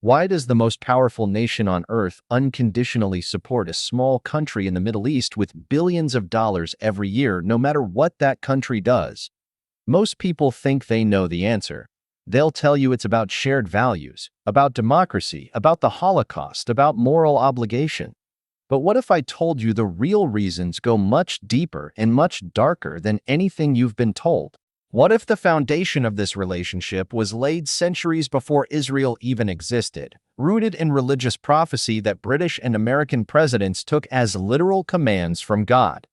Why does the most powerful nation on earth unconditionally support a small country in the Middle East with billions of dollars every year, no matter what that country does? Most people think they know the answer. They'll tell you it's about shared values, about democracy, about the Holocaust, about moral obligation. But what if I told you the real reasons go much deeper and much darker than anything you've been told? What if the foundation of this relationship was laid centuries before Israel even existed, rooted in religious prophecy that British and American presidents took as literal commands from God?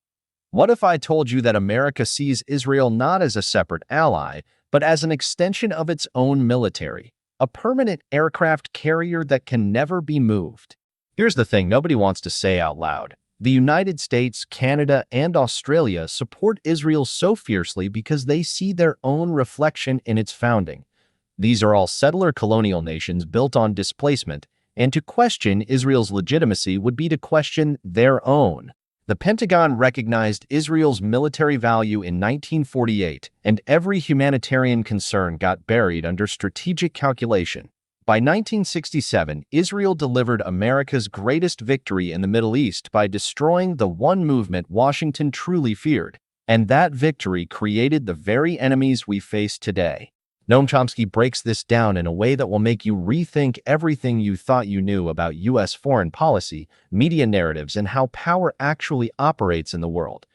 What if I told you that America sees Israel not as a separate ally, but as an extension of its own military, a permanent aircraft carrier that can never be moved? Here's the thing nobody wants to say out loud. The United States, Canada, and Australia support Israel so fiercely because they see their own reflection in its founding. These are all settler colonial nations built on displacement, and to question Israel's legitimacy would be to question their own. The Pentagon recognized Israel's military value in 1948, and every humanitarian concern got buried under strategic calculation. By 1967, Israel delivered America's greatest victory in the Middle East by destroying the one movement Washington truly feared, and that victory created the very enemies we face today. Noam Chomsky breaks this down in a way that will make you rethink everything you thought you knew about U.S. foreign policy, media narratives, and how power actually operates in the world.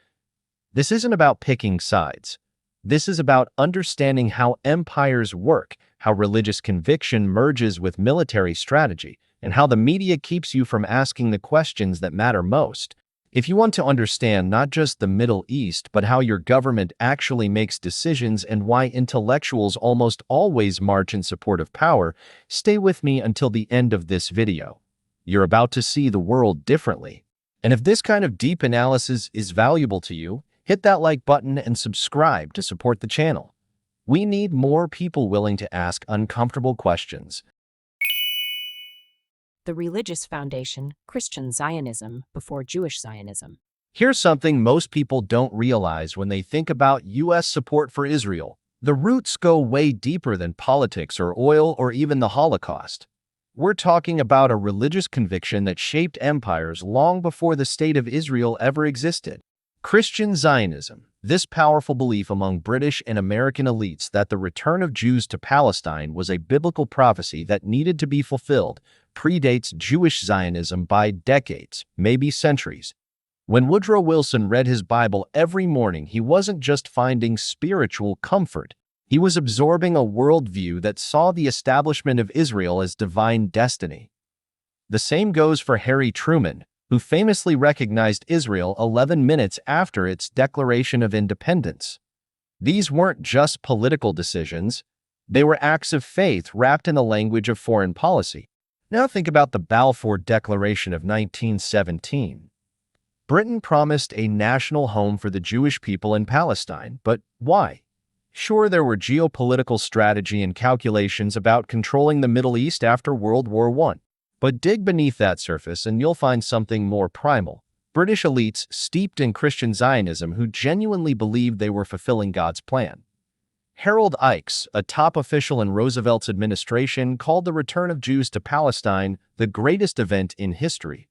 This isn't about picking sides. This is about understanding how empires work, how religious conviction merges with military strategy, and how the media keeps you from asking the questions that matter most. If you want to understand not just the Middle East, but how your government actually makes decisions and why intellectuals almost always march in support of power, stay with me until the end of this video. You're about to see the world differently. And if this kind of deep analysis is valuable to you, hit that like button and subscribe to support the channel. We need more people willing to ask uncomfortable questions. The religious foundation, Christian Zionism before Jewish Zionism. Here's something most people don't realize when they think about U.S. support for Israel. The roots go way deeper than politics or oil or even the Holocaust. We're talking about a religious conviction that shaped empires long before the State of Israel ever existed. Christian Zionism, this powerful belief among British and American elites that the return of Jews to Palestine was a biblical prophecy that needed to be fulfilled, predates Jewish Zionism by decades, maybe centuries. When Woodrow Wilson read his Bible every morning, he wasn't just finding spiritual comfort. He was absorbing a worldview that saw the establishment of Israel as divine destiny. The same goes for Harry Truman, who famously recognized Israel 11 minutes after its declaration of independence. These weren't just political decisions. They were acts of faith wrapped in the language of foreign policy. Now think about the Balfour Declaration of 1917. Britain promised a national home for the Jewish people in Palestine, but why? Sure, there were geopolitical strategy and calculations about controlling the Middle East after World War I. But dig beneath that surface and you'll find something more primal. British elites steeped in Christian Zionism who genuinely believed they were fulfilling God's plan. Harold Ickes, a top official in Roosevelt's administration, called the return of Jews to Palestine the greatest event in history.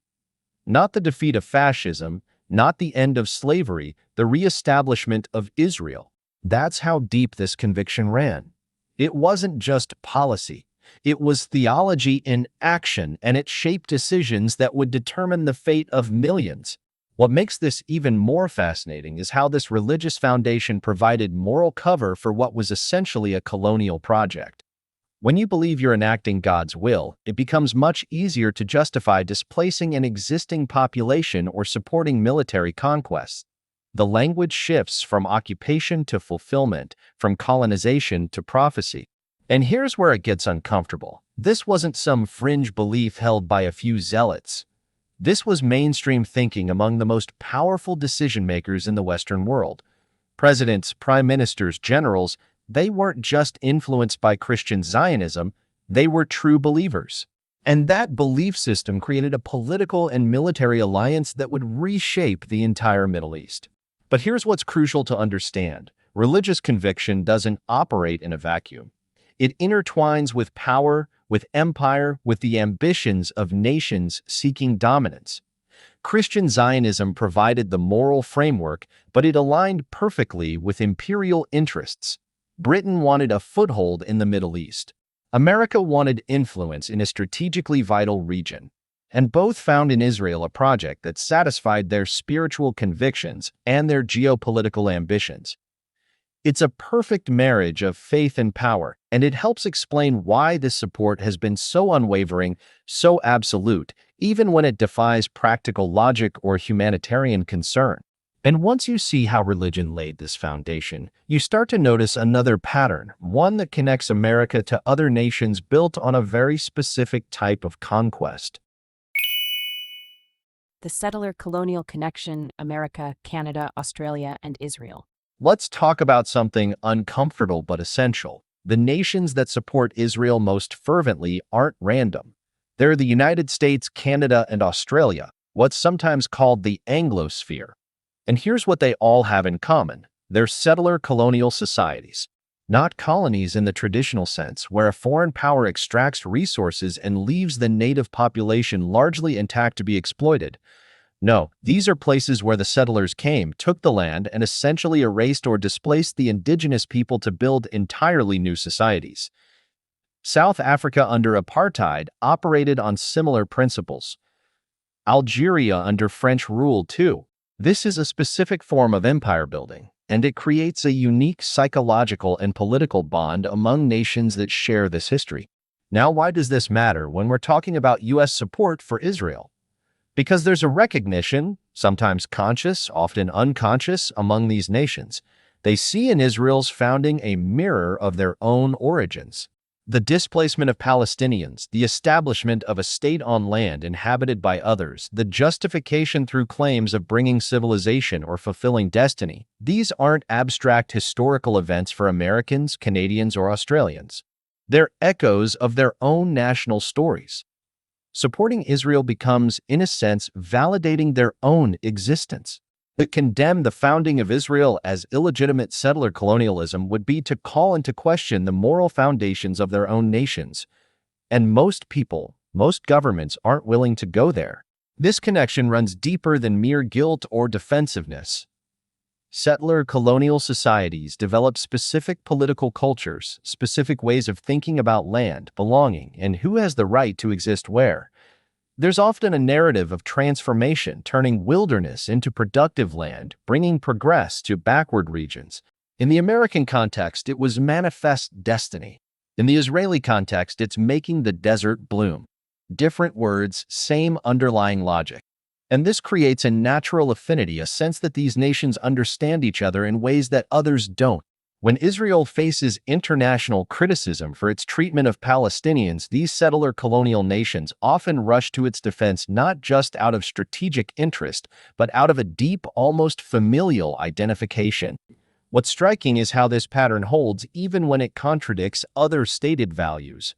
Not the defeat of fascism, not the end of slavery, the re-establishment of Israel. That's how deep this conviction ran. It wasn't just policy. It was theology in action, and it shaped decisions that would determine the fate of millions. What makes this even more fascinating is how this religious foundation provided moral cover for what was essentially a colonial project. When you believe you're enacting God's will, it becomes much easier to justify displacing an existing population or supporting military conquests. The language shifts from occupation to fulfillment, from colonization to prophecy. And here's where it gets uncomfortable. This wasn't some fringe belief held by a few zealots. This was mainstream thinking among the most powerful decision-makers in the Western world. Presidents, prime ministers, generals, they weren't just influenced by Christian Zionism, they were true believers. And that belief system created a political and military alliance that would reshape the entire Middle East. But here's what's crucial to understand. Religious conviction doesn't operate in a vacuum. It intertwines with power, with empire, with the ambitions of nations seeking dominance. Christian Zionism provided the moral framework, but it aligned perfectly with imperial interests. Britain wanted a foothold in the Middle East. America wanted influence in a strategically vital region. And both found in Israel a project that satisfied their spiritual convictions and their geopolitical ambitions. It's a perfect marriage of faith and power, and it helps explain why this support has been so unwavering, so absolute, even when it defies practical logic or humanitarian concern. And once you see how religion laid this foundation, you start to notice another pattern, one that connects America to other nations built on a very specific type of conquest. The settler-colonial connection, America, Canada, Australia, and Israel. Let's talk about something uncomfortable but essential. The nations that support Israel most fervently aren't random. They're the United States, Canada, and Australia, what's sometimes called the Anglosphere. And here's what they all have in common. They're settler colonial societies, not colonies in the traditional sense, where a foreign power extracts resources and leaves the native population largely intact to be exploited. No, these are places where the settlers came, took the land, and essentially erased or displaced the indigenous people to build entirely new societies. South Africa under apartheid operated on similar principles. Algeria under French rule, too. This is a specific form of empire building, and it creates a unique psychological and political bond among nations that share this history. Now, why does this matter when we're talking about U.S. support for Israel? Because there's a recognition, sometimes conscious, often unconscious, among these nations. They see in Israel's founding a mirror of their own origins. The displacement of Palestinians, the establishment of a state on land inhabited by others, the justification through claims of bringing civilization or fulfilling destiny, these aren't abstract historical events for Americans, Canadians, or Australians. They're echoes of their own national stories. Supporting Israel becomes, in a sense, validating their own existence. To condemn the founding of Israel as illegitimate settler colonialism would be to call into question the moral foundations of their own nations. And most people, most governments aren't willing to go there. This connection runs deeper than mere guilt or defensiveness. Settler colonial societies develop specific political cultures, specific ways of thinking about land, belonging, and who has the right to exist where. There's often a narrative of transformation, turning wilderness into productive land, bringing progress to backward regions. In the American context, it was manifest destiny. In the Israeli context, it's making the desert bloom. Different words, same underlying logic. And this creates a natural affinity, a sense that these nations understand each other in ways that others don't. When Israel faces international criticism for its treatment of Palestinians, these settler colonial nations often rush to its defense not just out of strategic interest, but out of a deep, almost familial identification. What's striking is how this pattern holds even when it contradicts other stated values.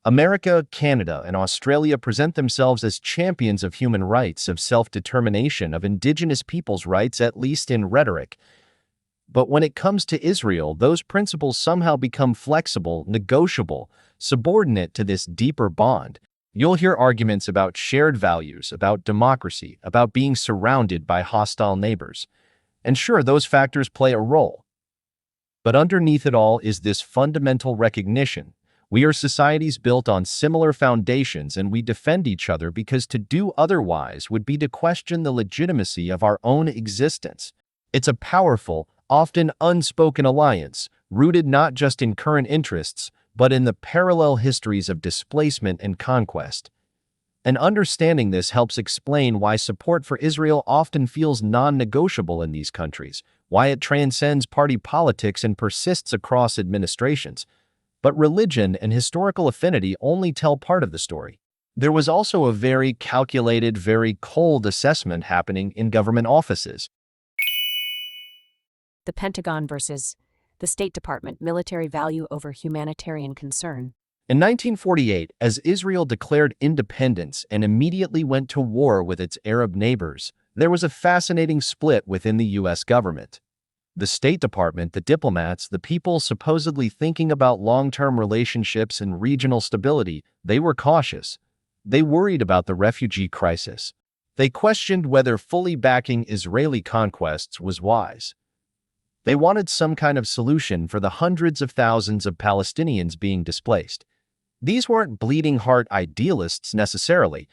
America, Canada, and Australia present themselves as champions of human rights, of self-determination, of indigenous peoples' rights, at least in rhetoric. But when it comes to Israel, those principles somehow become flexible, negotiable, subordinate to this deeper bond. You'll hear arguments about shared values, about democracy, about being surrounded by hostile neighbors. And sure, those factors play a role. But underneath it all is this fundamental recognition. We are societies built on similar foundations, and we defend each other because to do otherwise would be to question the legitimacy of our own existence. It's a powerful, often unspoken alliance, rooted not just in current interests, but in the parallel histories of displacement and conquest. And understanding this helps explain why support for Israel often feels non-negotiable in these countries, why it transcends party politics and persists across administrations. But religion and historical affinity only tell part of the story. There was also a very calculated, very cold assessment happening in government offices. The Pentagon versus the State Department, military value over humanitarian concern. In 1948, as Israel declared independence and immediately went to war with its Arab neighbors, there was a fascinating split within the U.S. government. The State Department, the diplomats, the people supposedly thinking about long-term relationships and regional stability, they were cautious. They worried about the refugee crisis. They questioned whether fully backing Israeli conquests was wise. They wanted some kind of solution for the hundreds of thousands of Palestinians being displaced. These weren't bleeding heart idealists necessarily.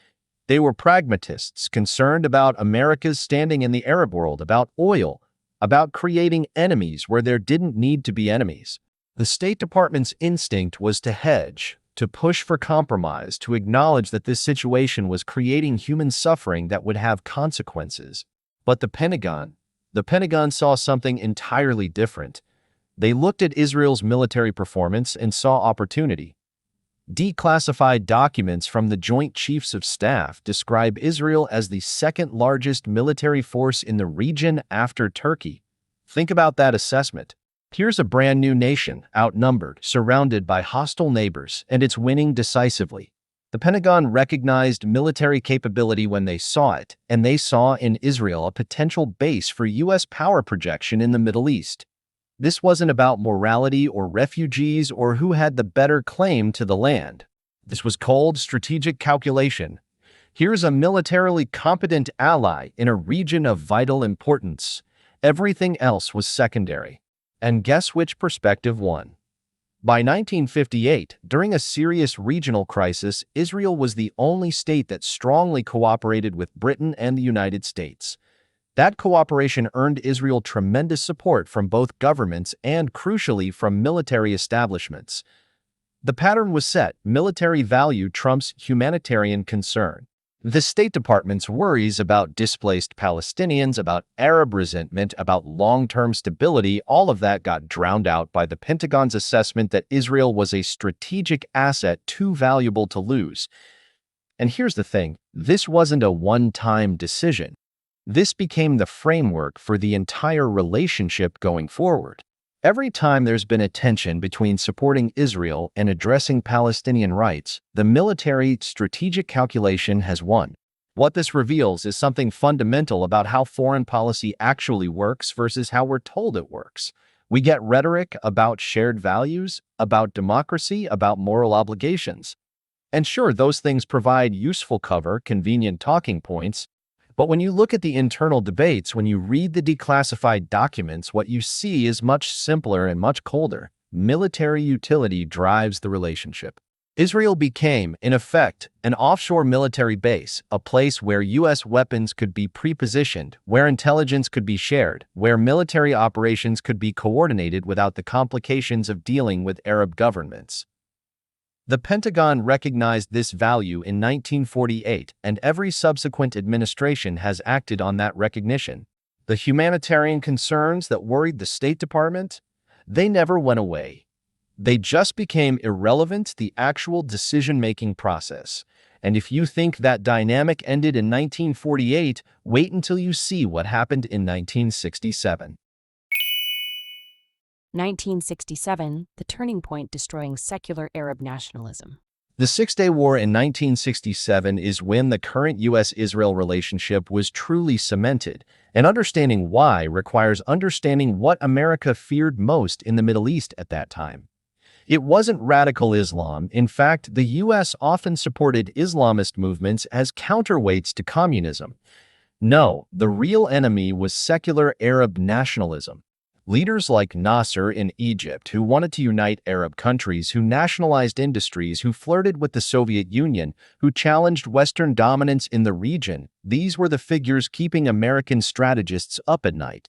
They were pragmatists concerned about America's standing in the Arab world, about oil, about creating enemies where there didn't need to be enemies. The State Department's instinct was to hedge, to push for compromise, to acknowledge that this situation was creating human suffering that would have consequences. But the Pentagon saw something entirely different. They looked at Israel's military performance and saw opportunity. Declassified documents from the Joint Chiefs of Staff describe Israel as the second largest military force in the region after Turkey. Think about that assessment. Here's a brand new nation, outnumbered, surrounded by hostile neighbors, and it's winning decisively. The Pentagon recognized military capability when they saw it, and they saw in Israel a potential base for U.S. power projection in the Middle East. This wasn't about morality or refugees or who had the better claim to the land. This was cold, strategic calculation. Here's a militarily competent ally in a region of vital importance. Everything else was secondary. And guess which perspective won? By 1958, during a serious regional crisis, Israel was the only state that strongly cooperated with Britain and the United States. That cooperation earned Israel tremendous support from both governments and, crucially, from military establishments. The pattern was set: military value trumps humanitarian concern. The State Department's worries about displaced Palestinians, about Arab resentment, about long-term stability, all of that got drowned out by the Pentagon's assessment that Israel was a strategic asset too valuable to lose. And here's the thing: this wasn't a one-time decision. This became the framework for the entire relationship going forward. Every time there's been a tension between supporting Israel and addressing Palestinian rights, the military strategic calculation has won. What this reveals is something fundamental about how foreign policy actually works versus how we're told it works. We get rhetoric about shared values, about democracy, about moral obligations. And sure, those things provide useful cover, convenient talking points. But when you look at the internal debates, when you read the declassified documents, what you see is much simpler and much colder. Military utility drives the relationship. Israel became, in effect, an offshore military base, a place where U.S. weapons could be pre-positioned, where intelligence could be shared, where military operations could be coordinated without the complications of dealing with Arab governments. The Pentagon recognized this value in 1948, and every subsequent administration has acted on that recognition. The humanitarian concerns that worried the State Department, they never went away. They just became irrelevant to the actual decision-making process. And if you think that dynamic ended in 1948, wait until you see what happened in 1967. 1967, the turning point destroying secular Arab nationalism. The Six-Day War in 1967 is when the current U.S.-Israel relationship was truly cemented, and understanding why requires understanding what America feared most in the Middle East at that time. It wasn't radical Islam. In fact, the U.S. often supported Islamist movements as counterweights to communism. No, the real enemy was secular Arab nationalism. Leaders like Nasser in Egypt, who wanted to unite Arab countries, who nationalized industries, who flirted with the Soviet Union, who challenged Western dominance in the region, these were the figures keeping American strategists up at night.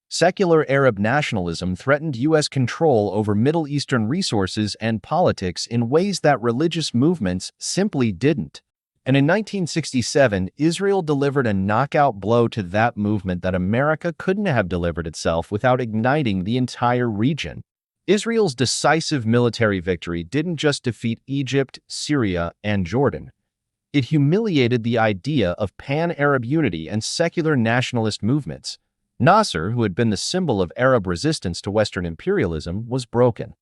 Secular Arab nationalism threatened U.S. control over Middle Eastern resources and politics in ways that religious movements simply didn't. And in 1967, Israel delivered a knockout blow to that movement that America couldn't have delivered itself without igniting the entire region. Israel's decisive military victory didn't just defeat Egypt, Syria, and Jordan. It humiliated the idea of pan-Arab unity and secular nationalist movements. Nasser, who had been the symbol of Arab resistance to Western imperialism, was broken.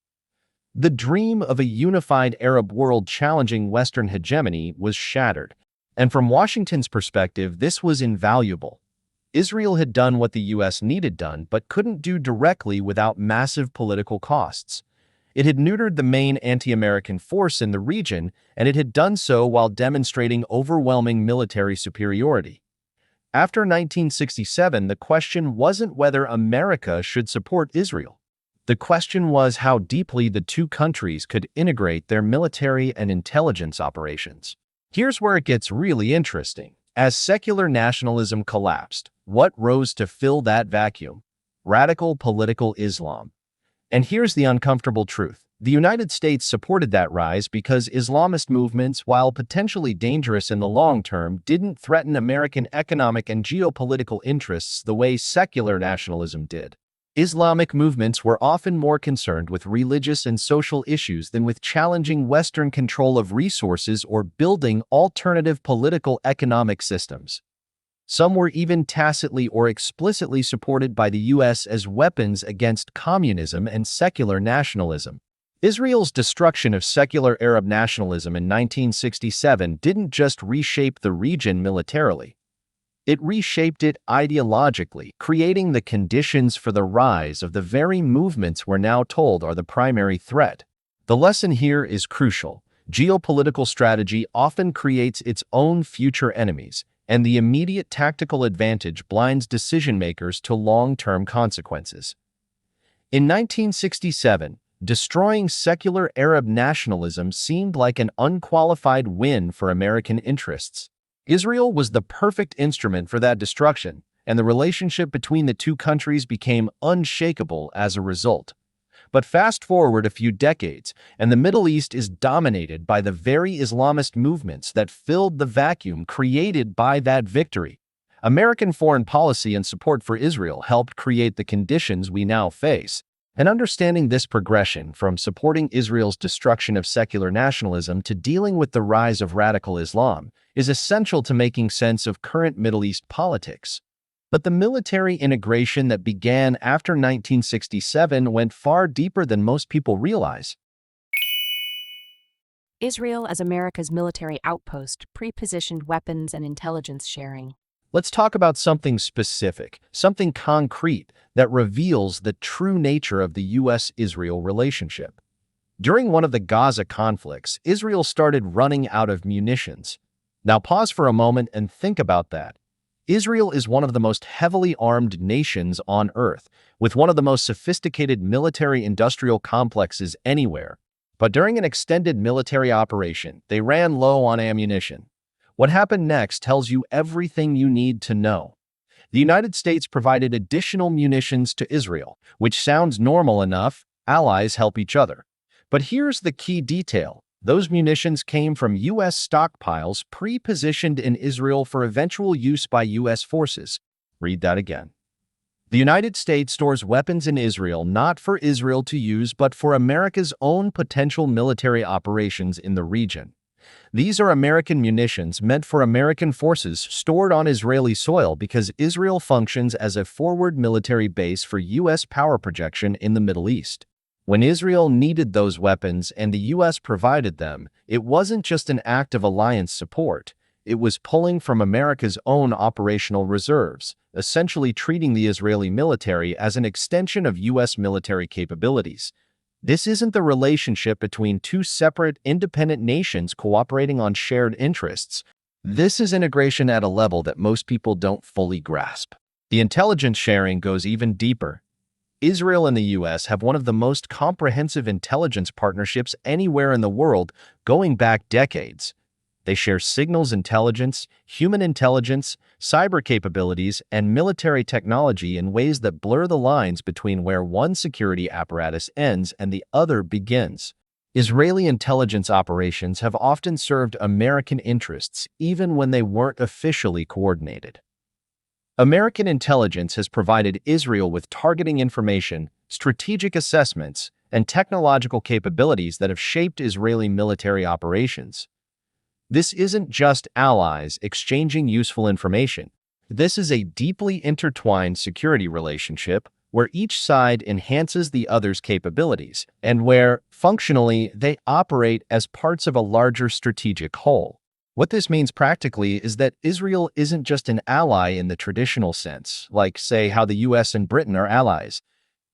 The dream of a unified Arab world challenging Western hegemony was shattered, and from Washington's perspective, this was invaluable. Israel had done what the U.S. needed done but couldn't do directly without massive political costs. It had neutered the main anti-American force in the region, and it had done so while demonstrating overwhelming military superiority. After 1967, the question wasn't whether America should support Israel. The question was how deeply the two countries could integrate their military and intelligence operations. Here's where it gets really interesting. As secular nationalism collapsed, what rose to fill that vacuum? Radical political Islam. And here's the uncomfortable truth. The United States supported that rise because Islamist movements, while potentially dangerous in the long term, didn't threaten American economic and geopolitical interests the way secular nationalism did. Islamic movements were often more concerned with religious and social issues than with challenging Western control of resources or building alternative political economic systems. Some were even tacitly or explicitly supported by the U.S. as weapons against communism and secular nationalism. Israel's destruction of secular Arab nationalism in 1967 didn't just reshape the region militarily. It reshaped it ideologically, creating the conditions for the rise of the very movements we're now told are the primary threat. The lesson here is crucial. Geopolitical strategy often creates its own future enemies, and the immediate tactical advantage blinds decision-makers to long-term consequences. In 1967, destroying secular Arab nationalism seemed like an unqualified win for American interests. Israel was the perfect instrument for that destruction, and the relationship between the two countries became unshakable as a result. But fast forward a few decades, and the Middle East is dominated by the very Islamist movements that filled the vacuum created by that victory. American foreign policy and support for Israel helped create the conditions we now face. And understanding this progression from supporting Israel's destruction of secular nationalism to dealing with the rise of radical Islam is essential to making sense of current Middle East politics. But the military integration that began after 1967 went far deeper than most people realize. Israel as America's military outpost, pre-positioned weapons and intelligence sharing. Let's talk about something specific, something concrete that reveals the true nature of the U.S.-Israel relationship. During one of the Gaza conflicts, Israel started running out of munitions. Now pause for a moment and think about that. Israel is one of the most heavily armed nations on Earth, with one of the most sophisticated military-industrial complexes anywhere. But during an extended military operation, they ran low on ammunition. What happened next tells you everything you need to know. The United States provided additional munitions to Israel, which sounds normal enough. Allies help each other. But here's the key detail. Those munitions came from U.S. stockpiles pre-positioned in Israel for eventual use by U.S. forces. Read that again. The United States stores weapons in Israel not for Israel to use but for America's own potential military operations in the region. These are American munitions meant for American forces stored on Israeli soil because Israel functions as a forward military base for U.S. power projection in the Middle East. When Israel needed those weapons and the U.S. provided them, it wasn't just an act of alliance support. It was pulling from America's own operational reserves, essentially treating the Israeli military as an extension of U.S. military capabilities. This isn't the relationship between two separate, independent nations cooperating on shared interests. This is integration at a level that most people don't fully grasp. The intelligence sharing goes even deeper. Israel and the U.S. have one of the most comprehensive intelligence partnerships anywhere in the world, going back decades. They share signals intelligence, human intelligence, cyber capabilities, and military technology in ways that blur the lines between where one security apparatus ends and the other begins. Israeli intelligence operations have often served American interests even when they weren't officially coordinated. American intelligence has provided Israel with targeting information, strategic assessments, and technological capabilities that have shaped Israeli military operations. This isn't just allies exchanging useful information. This is a deeply intertwined security relationship where each side enhances the other's capabilities and where, functionally, they operate as parts of a larger strategic whole. What this means practically is that Israel isn't just an ally in the traditional sense, like, say, how the US and Britain are allies.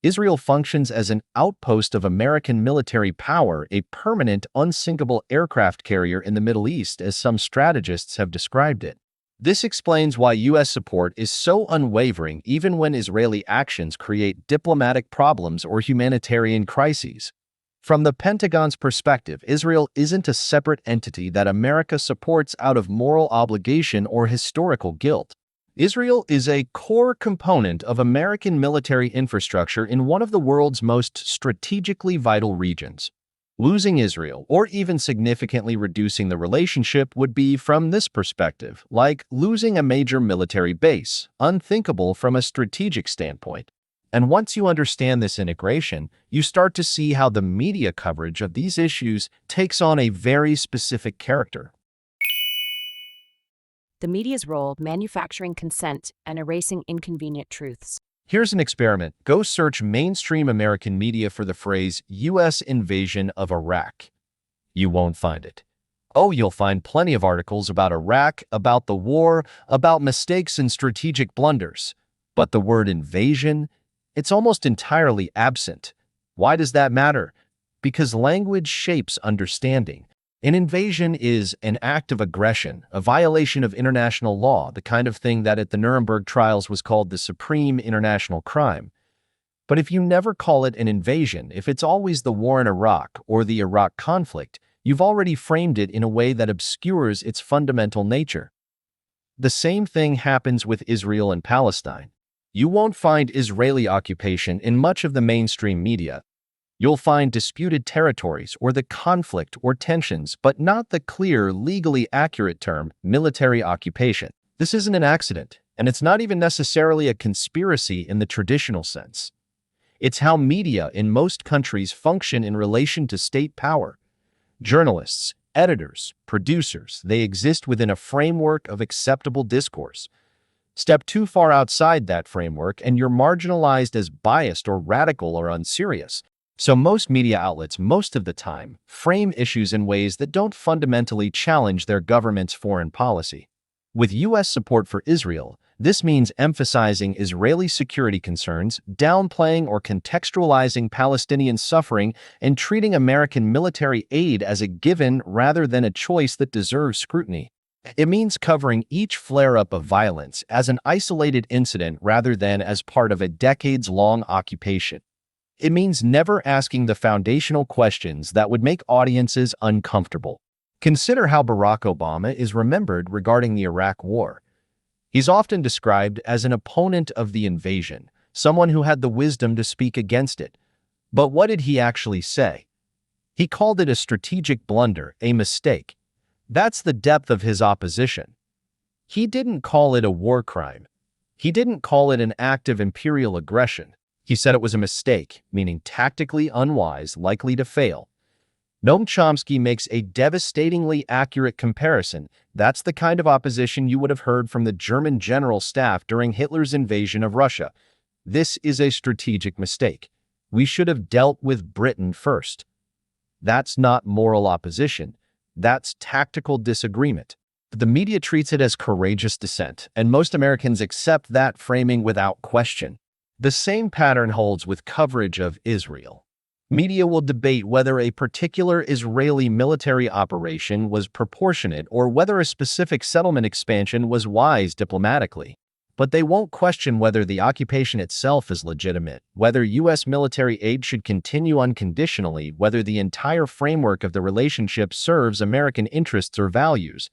Israel functions as an outpost of American military power, a permanent, unsinkable aircraft carrier in the Middle East, as some strategists have described it. This explains why U.S. support is so unwavering even when Israeli actions create diplomatic problems or humanitarian crises. From the Pentagon's perspective, Israel isn't a separate entity that America supports out of moral obligation or historical guilt. Israel is a core component of American military infrastructure in one of the world's most strategically vital regions. Losing Israel, or even significantly reducing the relationship, would be, from this perspective, like losing a major military base, unthinkable from a strategic standpoint. And once you understand this integration, you start to see how the media coverage of these issues takes on a very specific character. The media's role manufacturing consent and erasing inconvenient truths. Here's an experiment. Go search mainstream American media for the phrase U.S. invasion of Iraq. You won't find it. Oh, you'll find plenty of articles about Iraq, about the war, about mistakes and strategic blunders. But the word invasion, it's almost entirely absent. Why does that matter? Because language shapes understanding. An invasion is an act of aggression, a violation of international law, the kind of thing that at the Nuremberg trials was called the supreme international crime. But if you never call it an invasion, if it's always the war in Iraq or the Iraq conflict, you've already framed it in a way that obscures its fundamental nature. The same thing happens with Israel and Palestine. You won't find Israeli occupation in much of the mainstream media. You'll find disputed territories or the conflict or tensions, but not the clear, legally accurate term, military occupation. This isn't an accident, and it's not even necessarily a conspiracy in the traditional sense. It's how media in most countries function in relation to state power. Journalists, editors, producers, they exist within a framework of acceptable discourse. Step too far outside that framework, and you're marginalized as biased or radical or unserious. So most media outlets, most of the time, frame issues in ways that don't fundamentally challenge their government's foreign policy. With U.S. support for Israel, this means emphasizing Israeli security concerns, downplaying or contextualizing Palestinian suffering, and treating American military aid as a given rather than a choice that deserves scrutiny. It means covering each flare-up of violence as an isolated incident rather than as part of a decades-long occupation. It means never asking the foundational questions that would make audiences uncomfortable. Consider how Barack Obama is remembered regarding the Iraq War. He's often described as an opponent of the invasion, someone who had the wisdom to speak against it. But what did he actually say? He called it a strategic blunder, a mistake. That's the depth of his opposition. He didn't call it a war crime. He didn't call it an act of imperial aggression. He said it was a mistake, meaning tactically unwise, likely to fail. Noam Chomsky makes a devastatingly accurate comparison. That's the kind of opposition you would have heard from the German general staff during Hitler's invasion of Russia. This is a strategic mistake. We should have dealt with Britain first. That's not moral opposition. That's tactical disagreement. The media treats it as courageous dissent, and most Americans accept that framing without question. The same pattern holds with coverage of Israel. Media will debate whether a particular Israeli military operation was proportionate or whether a specific settlement expansion was wise diplomatically. But they won't question whether the occupation itself is legitimate, whether U.S. military aid should continue unconditionally, whether the entire framework of the relationship serves American interests or values.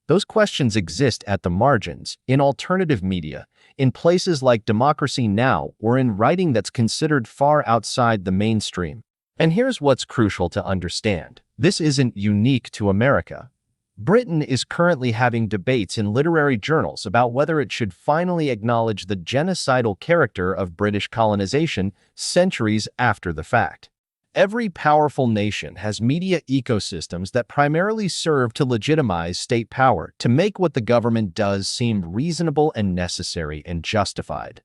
Those questions exist at the margins, in alternative media, in places like Democracy Now! Or in writing that's considered far outside the mainstream. And here's what's crucial to understand. This isn't unique to America. Britain is currently having debates in literary journals about whether it should finally acknowledge the genocidal character of British colonization centuries after the fact. Every powerful nation has media ecosystems that primarily serve to legitimize state power, to make what the government does seem reasonable and necessary and justified.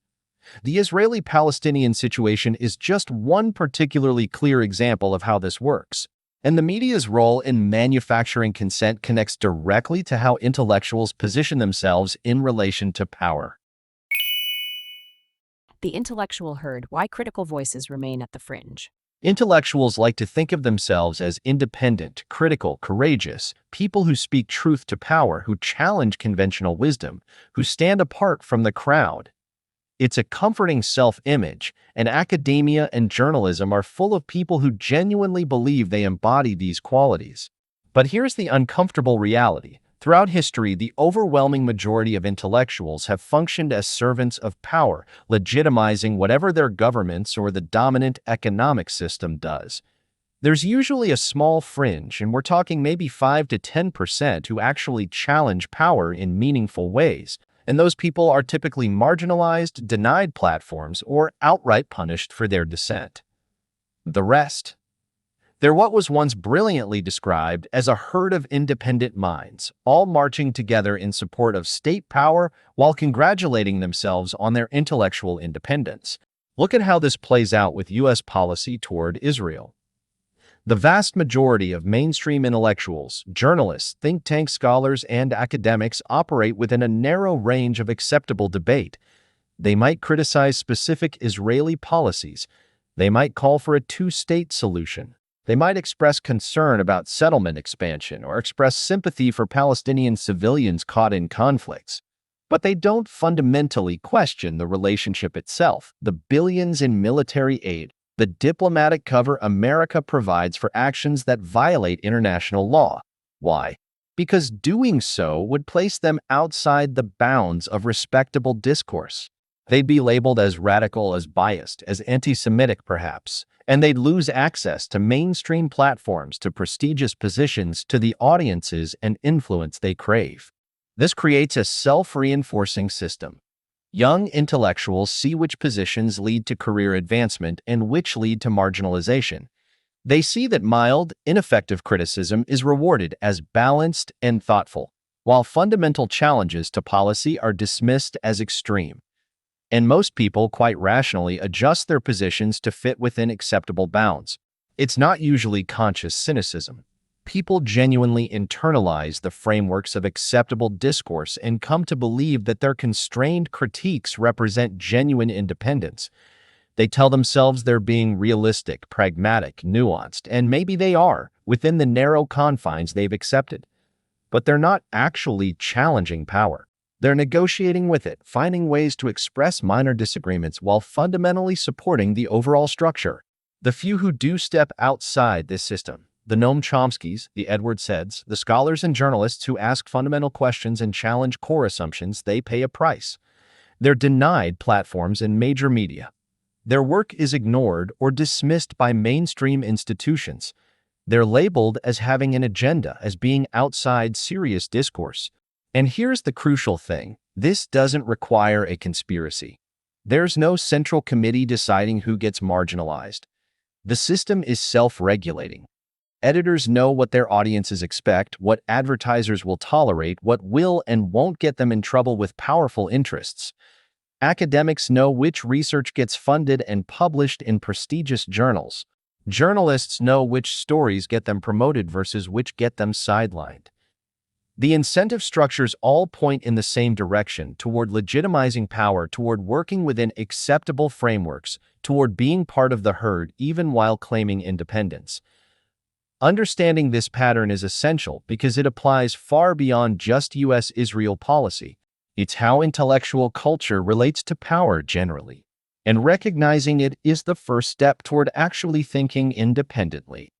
The Israeli-Palestinian situation is just one particularly clear example of how this works. And the media's role in manufacturing consent connects directly to how intellectuals position themselves in relation to power. The intellectual herd, why critical voices remain at the fringe. Intellectuals like to think of themselves as independent, critical, courageous, people who speak truth to power, who challenge conventional wisdom, who stand apart from the crowd. It's a comforting self-image, and academia and journalism are full of people who genuinely believe they embody these qualities. But here's the uncomfortable reality. Throughout history, the overwhelming majority of intellectuals have functioned as servants of power, legitimizing whatever their governments or the dominant economic system does. There's usually a small fringe, and we're talking maybe 5 to 10%, who actually challenge power in meaningful ways. And those people are typically marginalized, denied platforms, or outright punished for their dissent. The rest, they're what was once brilliantly described as a herd of independent minds, all marching together in support of state power while congratulating themselves on their intellectual independence. Look at how this plays out with U.S. policy toward Israel. The vast majority of mainstream intellectuals, journalists, think tank scholars, and academics operate within a narrow range of acceptable debate. They might criticize specific Israeli policies. They might call for a two-state solution. They might express concern about settlement expansion or express sympathy for Palestinian civilians caught in conflicts. But they don't fundamentally question the relationship itself, the billions in military aid, the diplomatic cover America provides for actions that violate international law. Why? Because doing so would place them outside the bounds of respectable discourse. They'd be labeled as radical, as biased, as anti-Semitic perhaps, and they'd lose access to mainstream platforms, to prestigious positions, to the audiences and influence they crave. This creates a self-reinforcing system. Young intellectuals see which positions lead to career advancement and which lead to marginalization. They see that mild, ineffective criticism is rewarded as balanced and thoughtful, while fundamental challenges to policy are dismissed as extreme. And most people quite rationally adjust their positions to fit within acceptable bounds. It's not usually conscious cynicism. People genuinely internalize the frameworks of acceptable discourse and come to believe that their constrained critiques represent genuine independence. They tell themselves they're being realistic, pragmatic, nuanced, and maybe they are, within the narrow confines they've accepted. But they're not actually challenging power. They're negotiating with it, finding ways to express minor disagreements while fundamentally supporting the overall structure. The few who do step outside this system, the Noam Chomskys, the Edward Saids, the scholars and journalists who ask fundamental questions and challenge core assumptions, they pay a price. They're denied platforms in major media. Their work is ignored or dismissed by mainstream institutions. They're labeled as having an agenda, as being outside serious discourse. And here's the crucial thing. This doesn't require a conspiracy. There's no central committee deciding who gets marginalized. The system is self-regulating. Editors know what their audiences expect, what advertisers will tolerate, what will and won't get them in trouble with powerful interests. Academics know which research gets funded and published in prestigious journals. Journalists know which stories get them promoted versus which get them sidelined. The incentive structures all point in the same direction, toward legitimizing power, toward working within acceptable frameworks, toward being part of the herd even while claiming independence. Understanding this pattern is essential because it applies far beyond just U.S.-Israel policy. It's how intellectual culture relates to power generally. And recognizing it is the first step toward actually thinking independently.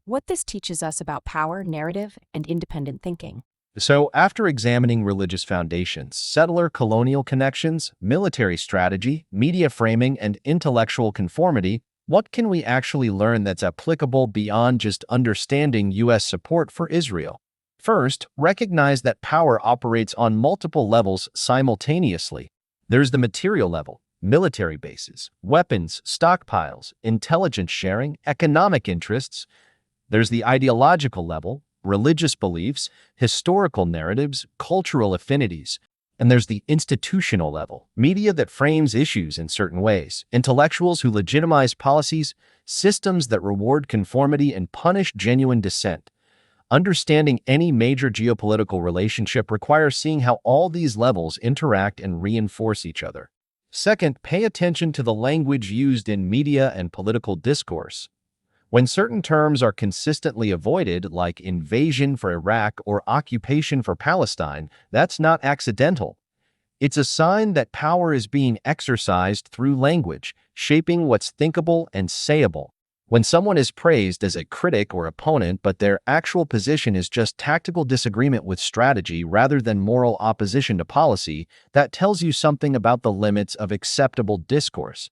What this teaches us about power, narrative, and independent thinking. So, after examining religious foundations, settler-colonial connections, military strategy, media framing, and intellectual conformity, what can we actually learn that's applicable beyond just understanding U.S. support for Israel? First, recognize that power operates on multiple levels simultaneously. There's the material level, military bases, weapons, stockpiles, intelligence sharing, economic interests. There's the ideological level, religious beliefs, historical narratives, cultural affinities. And there's the institutional level, media that frames issues in certain ways, intellectuals who legitimize policies, systems that reward conformity and punish genuine dissent. Understanding any major geopolitical relationship requires seeing how all these levels interact and reinforce each other. Second, pay attention to the language used in media and political discourse. When certain terms are consistently avoided, like invasion for Iraq or occupation for Palestine, that's not accidental. It's a sign that power is being exercised through language, shaping what's thinkable and sayable. When someone is praised as a critic or opponent, but their actual position is just tactical disagreement with strategy rather than moral opposition to policy, that tells you something about the limits of acceptable discourse.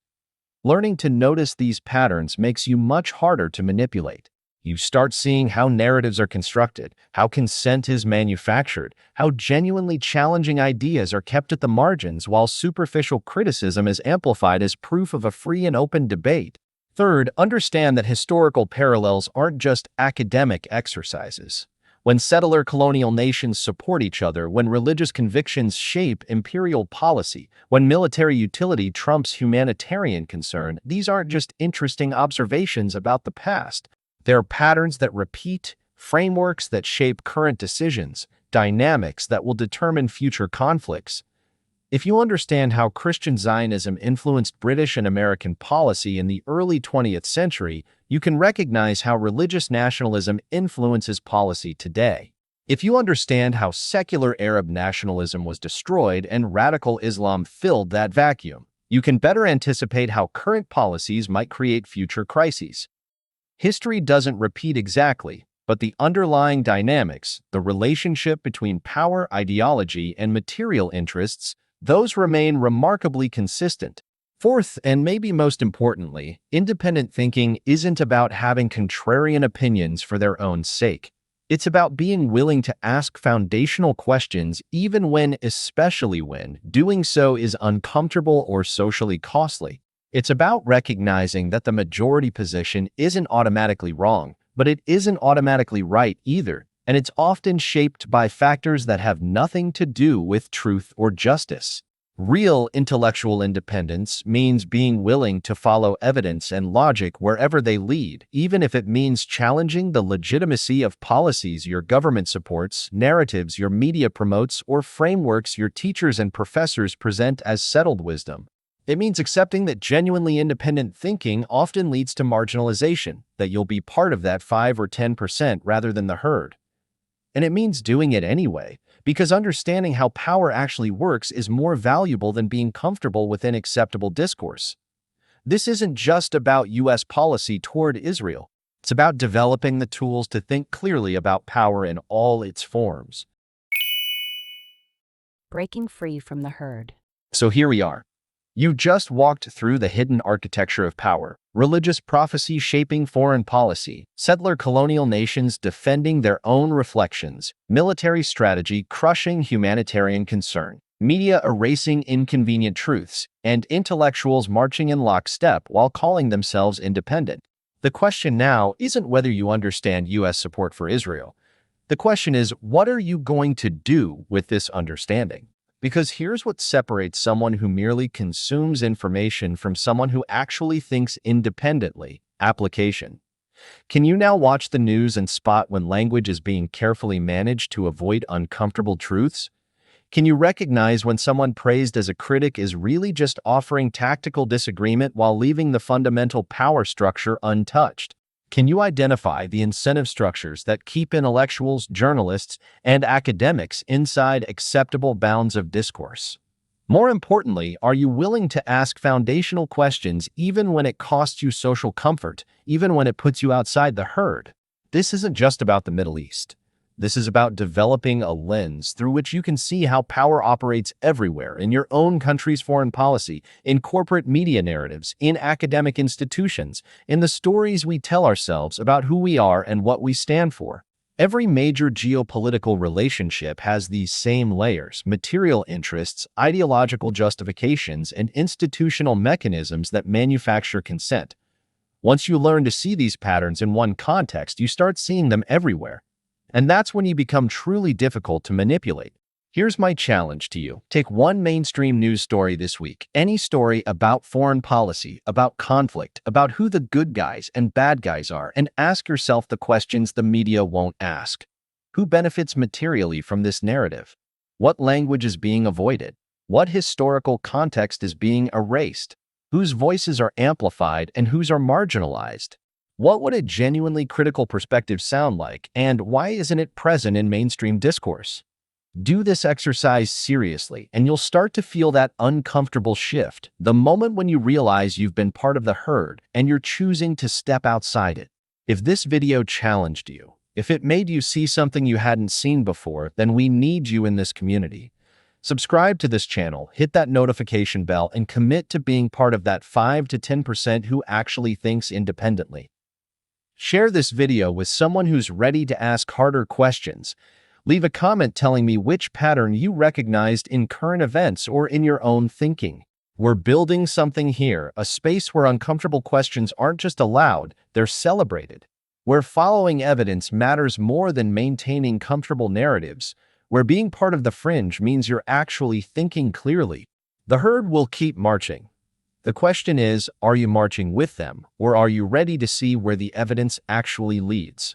Learning to notice these patterns makes you much harder to manipulate. You start seeing how narratives are constructed, how consent is manufactured, how genuinely challenging ideas are kept at the margins while superficial criticism is amplified as proof of a free and open debate. Third, understand that historical parallels aren't just academic exercises. When settler colonial nations support each other, when religious convictions shape imperial policy, when military utility trumps humanitarian concern, these aren't just interesting observations about the past. They're patterns that repeat, frameworks that shape current decisions, dynamics that will determine future conflicts. If you understand how Christian Zionism influenced British and American policy in the early 20th century, you can recognize how religious nationalism influences policy today. If you understand how secular Arab nationalism was destroyed and radical Islam filled that vacuum, you can better anticipate how current policies might create future crises. History doesn't repeat exactly, but the underlying dynamics, the relationship between power, ideology, and material interests, those remain remarkably consistent. Fourth, and maybe most importantly, independent thinking isn't about having contrarian opinions for their own sake. It's about being willing to ask foundational questions especially when, doing so is uncomfortable or socially costly. It's about recognizing that the majority position isn't automatically wrong, but it isn't automatically right either, and it's often shaped by factors that have nothing to do with truth or justice. Real intellectual independence means being willing to follow evidence and logic wherever they lead, even if it means challenging the legitimacy of policies your government supports, narratives your media promotes, or frameworks your teachers and professors present as settled wisdom. It means accepting that genuinely independent thinking often leads to marginalization, that you'll be part of that 5 or 10% rather than the herd. And it means doing it anyway, because understanding how power actually works is more valuable than being comfortable within acceptable discourse. This isn't just about U.S. policy toward Israel. It's about developing the tools to think clearly about power in all its forms. Breaking free from the herd. So here we are. You just walked through the hidden architecture of power, religious prophecy shaping foreign policy, settler colonial nations defending their own reflections, military strategy crushing humanitarian concern, media erasing inconvenient truths, and intellectuals marching in lockstep while calling themselves independent. The question now isn't whether you understand U.S. support for Israel. The question is, what are you going to do with this understanding? Because here's what separates someone who merely consumes information from someone who actually thinks independently: application. Can you now watch the news and spot when language is being carefully managed to avoid uncomfortable truths? Can you recognize when someone praised as a critic is really just offering tactical disagreement while leaving the fundamental power structure untouched? Can you identify the incentive structures that keep intellectuals, journalists, and academics inside acceptable bounds of discourse? More importantly, are you willing to ask foundational questions even when it costs you social comfort, even when it puts you outside the herd? This isn't just about the Middle East. This is about developing a lens through which you can see how power operates everywhere in your own country's foreign policy, in corporate media narratives, in academic institutions, in the stories we tell ourselves about who we are and what we stand for. Every major geopolitical relationship has these same layers: material interests, ideological justifications, and institutional mechanisms that manufacture consent. Once you learn to see these patterns in one context, you start seeing them everywhere. And that's when you become truly difficult to manipulate. Here's my challenge to you. Take one mainstream news story this week, any story about foreign policy, about conflict, about who the good guys and bad guys are, and ask yourself the questions the media won't ask. Who benefits materially from this narrative? What language is being avoided? What historical context is being erased? Whose voices are amplified and whose are marginalized? What would a genuinely critical perspective sound like, and why isn't it present in mainstream discourse? Do this exercise seriously, and you'll start to feel that uncomfortable shift, the moment when you realize you've been part of the herd and you're choosing to step outside it. If this video challenged you, if it made you see something you hadn't seen before, then we need you in this community. Subscribe to this channel, hit that notification bell, and commit to being part of that 5 to 10% who actually thinks independently. Share this video with someone who's ready to ask harder questions. Leave a comment telling me which pattern you recognized in current events or in your own thinking. We're building something here, a space where uncomfortable questions aren't just allowed, they're celebrated. Where following evidence matters more than maintaining comfortable narratives. Where being part of the fringe means you're actually thinking clearly. The herd will keep marching. The question is, are you marching with them, or are you ready to see where the evidence actually leads?